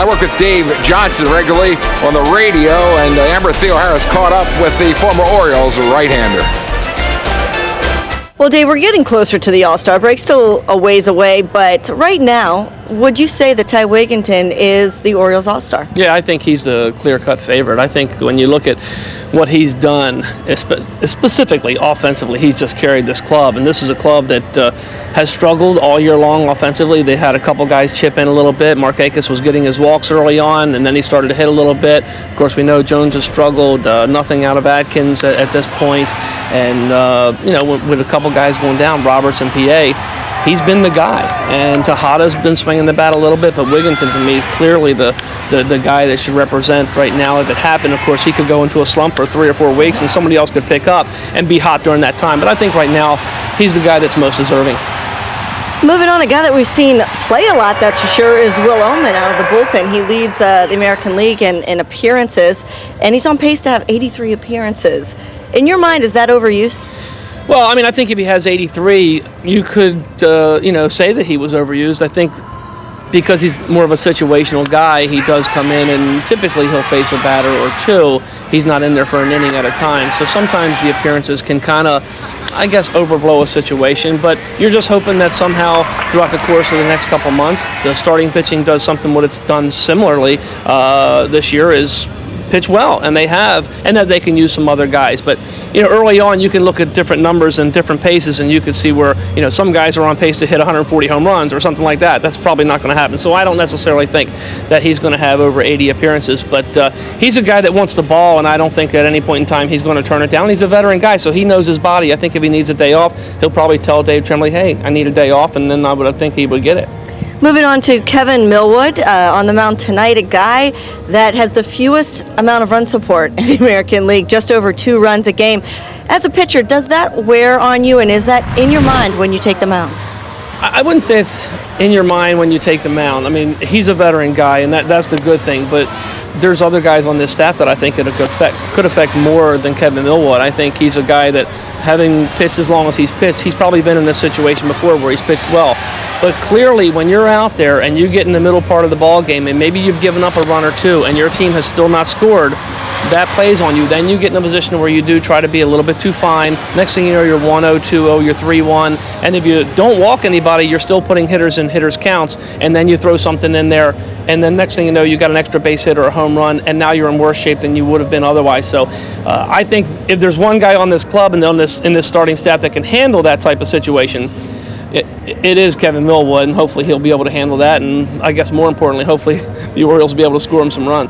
I work with Dave Johnson regularly on the radio, and Amber Theoharis caught up with the former Orioles right-hander. Well, Dave, we're getting closer to the All-Star break, still a ways away, but right now, would you say that Ty Wigginton is the Orioles All-Star? Yeah, I think he's the clear-cut favorite. I think when you look at what he's done, specifically offensively, he's just carried this club, and this is a club that has struggled all year long offensively. They had a couple guys chip in a little bit. Markakis was getting his walks early on, and then he started to hit a little bit. Of course, we know Jones has struggled, nothing out of Atkins at this point, and with a couple guys going down, Roberts and PA, he's been the guy. And Tejada's been swinging the bat a little bit, but Wigginton, to me, is clearly the guy that should represent right now. If it happened, of course, he could go into a slump for 3 or 4 weeks, and somebody else could pick up and be hot during that time. But I think right now, he's the guy that's most deserving. Moving on, a guy that we've seen play a lot, that's for sure, is Will Oman out of the bullpen. He leads the American League in appearances, and he's on pace to have 83 appearances. In your mind, is that overuse? Well, I mean, I think if he has 83, you could, say that he was overused. I think because he's more of a situational guy, he does come in and typically he'll face a batter or two. He's not in there for an inning at a time. So sometimes the appearances can kind of, I guess, overblow a situation. But you're just hoping that somehow throughout the course of the next couple months, the starting pitching does something what it's done similarly this year is pitch well, and they have, and that they can use some other guys. But early on, you can look at different numbers and different paces, and you can see where some guys are on pace to hit 140 home runs or something like that. That's probably not going to happen. So I don't necessarily think that he's going to have over 80 appearances. But he's a guy that wants the ball, and I don't think at any point in time he's going to turn it down. He's a veteran guy, so he knows his body. I think if he needs a day off, he'll probably tell Dave Tremblay, "Hey, I need a day off," and then I would think he would get it. Moving on to Kevin Millwood on the mound tonight, a guy that has the fewest amount of run support in the American League, just over 2 runs a game. As a pitcher, does that wear on you, and is that in your mind when you take the mound? I wouldn't say it's in your mind when you take the mound. I mean, he's a veteran guy, and that's the good thing, but there's other guys on this staff that I think could affect more than Kevin Millwood. I think he's a guy that, having pitched as long as he's pitched, he's probably been in this situation before where he's pitched well. But clearly, when you're out there and you get in the middle part of the ball game, and maybe you've given up a run or two, and your team has still not scored, that plays on you. Then you get in a position where you do try to be a little bit too fine. Next thing you know, you're 1-0, 2-0, you're 3-1. And if you don't walk anybody, you're still putting hitters in hitters' counts, and then you throw something in there, and then next thing you know, you got an extra base hit or a home run, and now you're in worse shape than you would have been otherwise. So I think if there's one guy on this club and in this starting staff that can handle that type of situation, it is Kevin Millwood, and hopefully he'll be able to handle that, and I guess more importantly, hopefully the Orioles will be able to score him some runs.